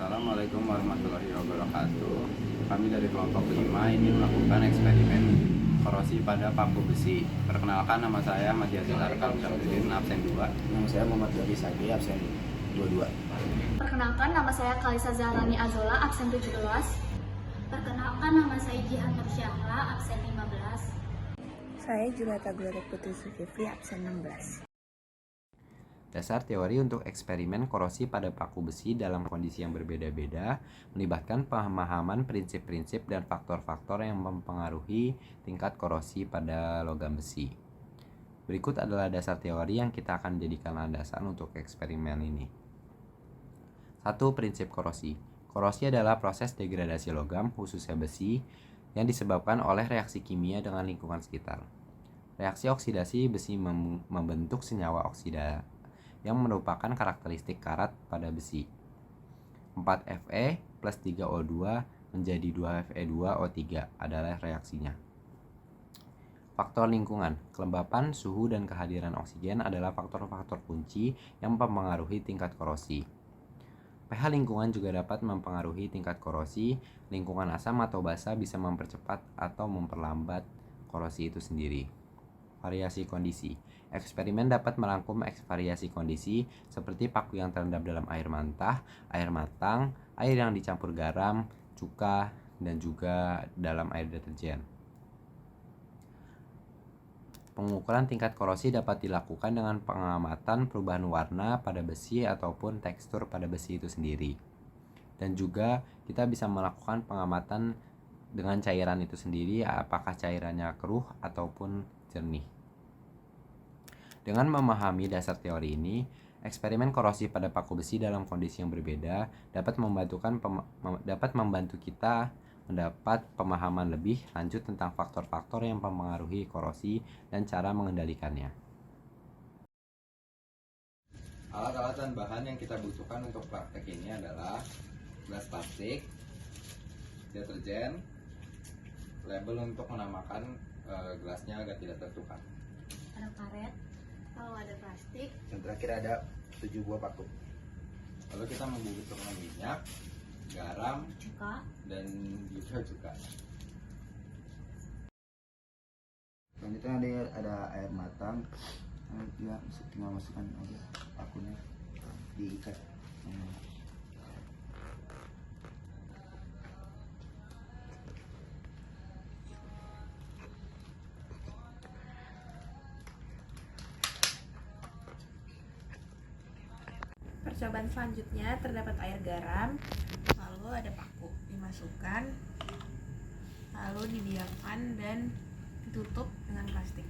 Assalamualaikum warahmatullahi wabarakatuh. Kami dari kelompok 5 ini melakukan eksperimen korosi pada paku besi. Perkenalkan, nama saya Matias Zilar Kamsabudin, absen 2. Nama saya Muhammad Dodi Sagi, absen 22. Perkenalkan, nama saya Kalisa Zahrani Azola, absen 17. Perkenalkan, nama saya Jihan Nursyahla, absen 15. Saya Julata Gloria Putri Zulkifli, absen 16. Dasar teori untuk eksperimen korosi pada paku besi dalam kondisi yang berbeda-beda melibatkan pemahaman prinsip-prinsip dan faktor-faktor yang mempengaruhi tingkat korosi pada logam besi. Berikut adalah dasar teori yang kita akan jadikan landasan untuk eksperimen ini. 1. Prinsip korosi. Korosi adalah proses degradasi logam, khususnya besi, yang disebabkan oleh reaksi kimia dengan lingkungan sekitar. Reaksi oksidasi besi membentuk senyawa oksida yang merupakan karakteristik karat pada besi. 4Fe plus 3O2 menjadi 2Fe2O3 adalah reaksinya. Faktor lingkungan, kelembapan, suhu, dan kehadiran oksigen adalah faktor-faktor kunci yang mempengaruhi tingkat korosi. pH lingkungan juga dapat mempengaruhi tingkat korosi. Lingkungan asam atau basa bisa mempercepat atau memperlambat korosi itu sendiri. Variasi kondisi. Eksperimen dapat merangkum variasi kondisi seperti paku yang terendam dalam air mantah, air matang, air yang dicampur garam, cuka, dan juga dalam air deterjen. Pengukuran tingkat korosi dapat dilakukan dengan pengamatan perubahan warna pada besi ataupun tekstur pada besi itu sendiri. Dan juga kita bisa melakukan pengamatan dengan cairan itu sendiri, apakah cairannya keruh ataupun jernih. Dengan memahami dasar teori ini, eksperimen korosi pada paku besi dalam kondisi yang berbeda dapat membantu kita mendapat pemahaman lebih lanjut tentang faktor-faktor yang mempengaruhi korosi dan cara mengendalikannya. Alat-alat dan bahan yang kita butuhkan untuk praktek ini adalah gelas plastik, deterjen, label untuk menamakan gelasnya agar tidak tertukar. Ada karet, kalau ada plastik. Dan terakhir ada 7 buah paku. Lalu kita membutuhkan minyak, garam, Cuka. dan juga cuka. Selanjutnya ada air matang. Dia tinggal masukkan aja pakunya, diikat. Percobaan selanjutnya terdapat air garam, lalu ada paku dimasukkan, lalu didiamkan dan ditutup dengan plastik.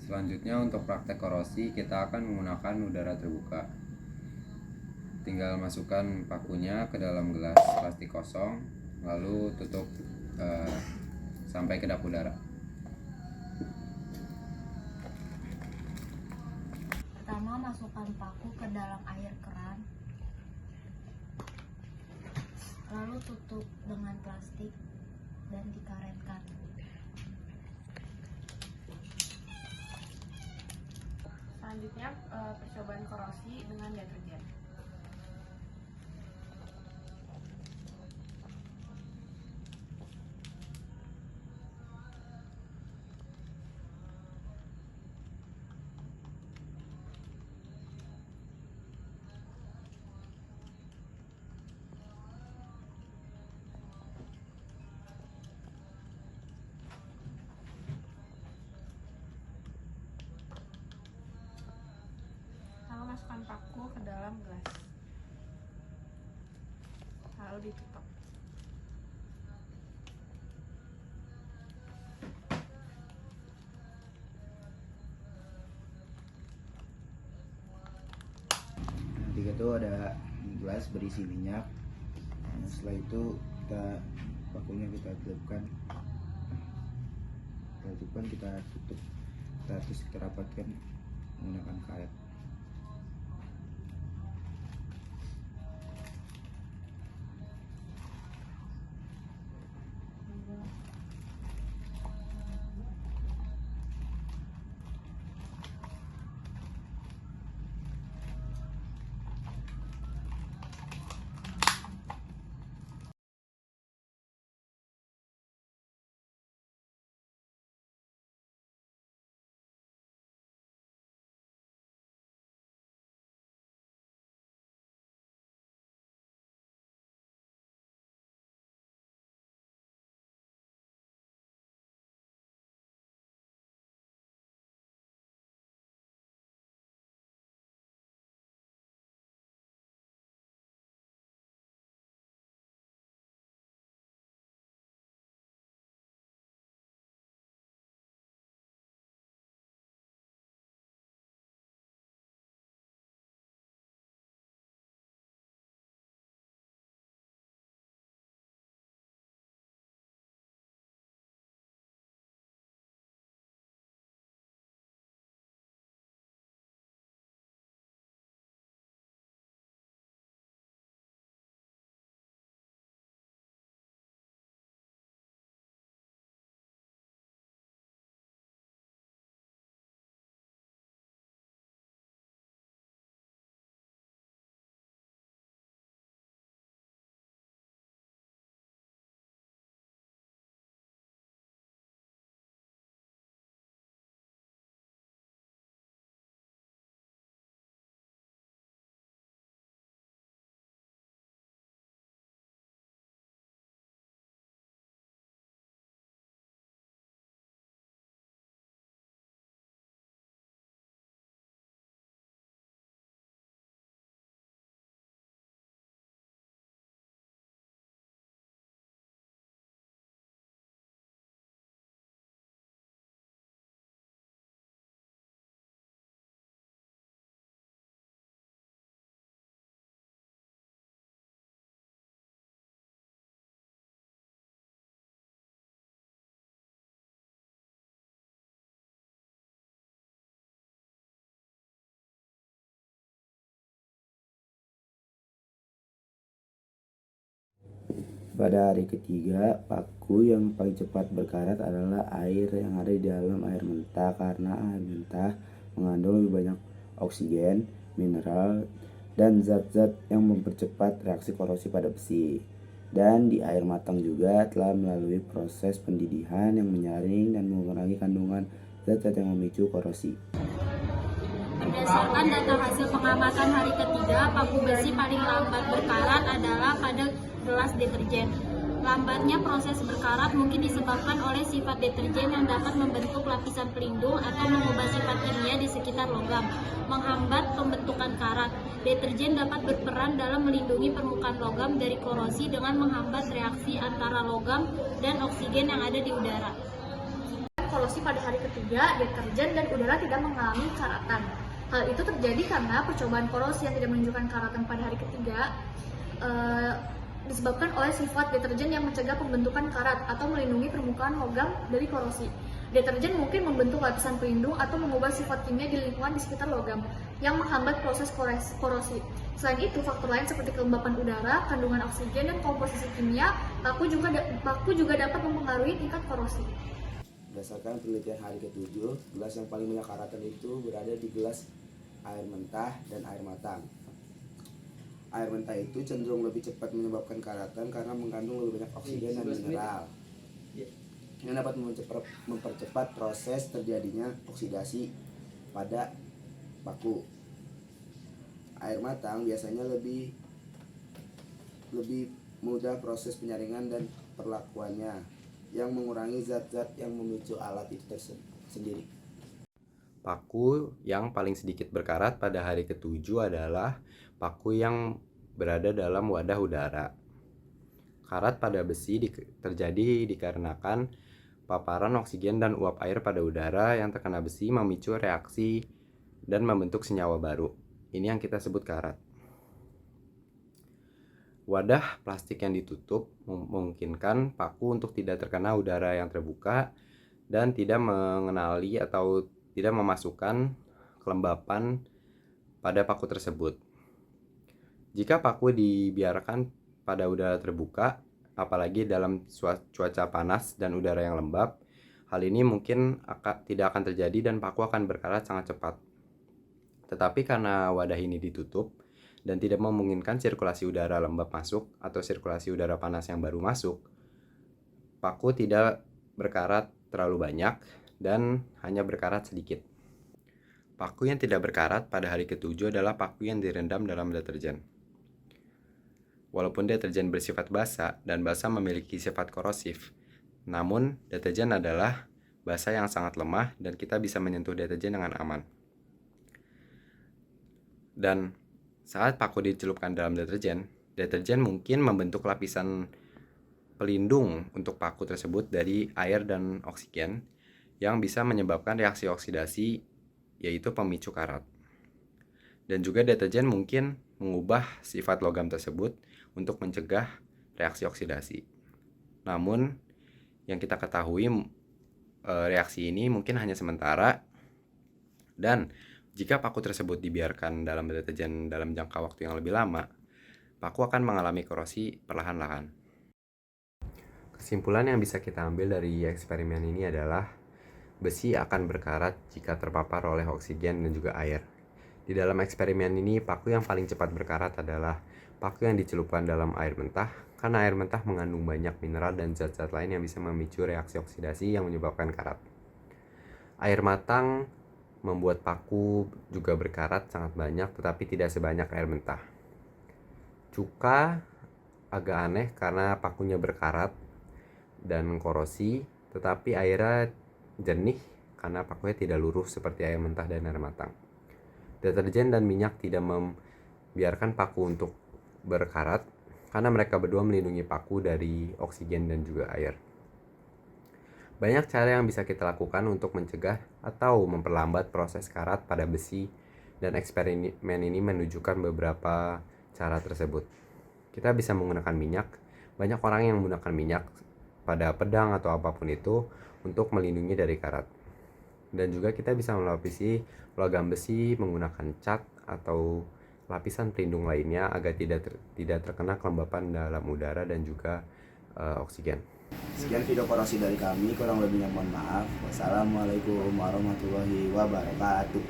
Selanjutnya untuk praktek korosi kita akan menggunakan udara terbuka. Tinggal masukkan pakunya ke dalam gelas plastik kosong, lalu tutup sampai kedap udara. Pertama, masukkan paku ke dalam air keran. Lalu tutup dengan plastik dan dikaretkan. Selanjutnya percobaan korosi dengan deterjen. Lalu masukkan paku ke dalam gelas, lalu ditutup. Ketiga itu ada gelas berisi minyak. Setelah itu pakunya kita tutupkan, kita tutup, terus kita rapatkan menggunakan karet. Pada hari ketiga, paku yang paling cepat berkarat adalah air yang ada di dalam air mentah karena air mentah mengandung lebih banyak oksigen, mineral, dan zat-zat yang mempercepat reaksi korosi pada besi. Dan di air matang juga telah melalui proses pendidihan yang menyaring dan mengurangi kandungan zat-zat yang memicu korosi. Berdasarkan data hasil pengamatan hari ketiga, paku besi paling lambat berkarat adalah pada gelas deterjen. Lambatnya proses berkarat mungkin disebabkan oleh sifat deterjen yang dapat membentuk lapisan pelindung atau mengubah sifat kimia di sekitar logam, menghambat pembentukan karat. Deterjen dapat berperan dalam melindungi permukaan logam dari korosi dengan menghambat reaksi antara logam dan oksigen yang ada di udara. Korosi pada hari ketiga, deterjen dan udara tidak mengalami karatan. Hal itu terjadi karena percobaan korosi yang tidak menunjukkan karatan pada hari ketiga disebabkan oleh sifat deterjen yang mencegah pembentukan karat atau melindungi permukaan logam dari korosi. Deterjen mungkin membentuk lapisan pelindung atau mengubah sifat kimia di lingkungan di sekitar logam yang menghambat proses korosi. Selain itu, faktor lain seperti kelembapan udara, kandungan oksigen, dan komposisi kimia, paku juga dapat mempengaruhi tingkat korosi. Berdasarkan penelitian hari ke-7, gelas yang paling banyak karatan itu berada di gelas air mentah dan air matang. Air mentah itu cenderung lebih cepat menyebabkan karatan karena mengandung lebih banyak oksigen dan mineral yang dapat mempercepat proses terjadinya oksidasi pada paku. Air matang biasanya lebih mudah proses penyaringan dan perlakuannya yang mengurangi zat-zat yang memicu alat itu sendiri. Paku yang paling sedikit berkarat pada hari ke-7 adalah paku yang berada dalam wadah udara. Karat pada besi terjadi dikarenakan paparan oksigen dan uap air pada udara yang terkena besi memicu reaksi dan membentuk senyawa baru. Ini yang kita sebut karat. Wadah plastik yang ditutup memungkinkan paku untuk tidak terkena udara yang terbuka dan tidak mengenali atau tidak memasukkan kelembapan pada paku tersebut. Jika paku dibiarkan pada udara terbuka, apalagi dalam cuaca panas dan udara yang lembab, hal ini mungkin tidak akan terjadi dan paku akan berkarat sangat cepat. Tetapi karena wadah ini ditutup dan tidak memungkinkan sirkulasi udara lembab masuk atau sirkulasi udara panas yang baru masuk, paku tidak berkarat terlalu banyak dan hanya berkarat sedikit. Paku yang tidak berkarat pada hari ke-7 adalah paku yang direndam dalam deterjen. Walaupun deterjen bersifat basa dan basa memiliki sifat korosif, namun deterjen adalah basa yang sangat lemah dan kita bisa menyentuh deterjen dengan aman. Dan saat paku dicelupkan dalam deterjen mungkin membentuk lapisan pelindung untuk paku tersebut dari air dan oksigen yang bisa menyebabkan reaksi oksidasi, yaitu pemicu karat. Dan juga deterjen mungkin mengubah sifat logam tersebut untuk mencegah reaksi oksidasi. Namun yang kita ketahui reaksi ini mungkin hanya sementara, dan jika paku tersebut dibiarkan dalam deterjen dalam jangka waktu yang lebih lama, paku akan mengalami korosi perlahan-lahan. Kesimpulan yang bisa kita ambil dari eksperimen ini adalah besi akan berkarat jika terpapar oleh oksigen dan juga air. Di dalam eksperimen ini, paku yang paling cepat berkarat adalah paku yang dicelupkan dalam air mentah, karena air mentah mengandung banyak mineral dan zat-zat lain yang bisa memicu reaksi oksidasi yang menyebabkan karat. Air matang membuat paku juga berkarat sangat banyak, tetapi tidak sebanyak air mentah. Cuka agak aneh karena pakunya berkarat dan korosi, tetapi airnya jernih karena pakunya tidak luruh seperti air mentah dan air matang. Deterjen dan minyak tidak membiarkan paku untuk berkarat karena mereka berdua melindungi paku dari oksigen dan juga air. Banyak cara yang bisa kita lakukan untuk mencegah atau memperlambat proses karat pada besi, dan eksperimen ini menunjukkan beberapa cara tersebut. Kita bisa menggunakan minyak. Banyak orang yang menggunakan minyak pada pedang atau apapun itu untuk melindungi dari karat. Dan juga kita bisa melapisi logam besi menggunakan cat atau lapisan pelindung lainnya agar tidak terkena kelembapan dalam udara dan juga oksigen. Sekian video korosi dari kami, kurang lebihnya mohon maaf. Wassalamualaikum warahmatullahi wabarakatuh.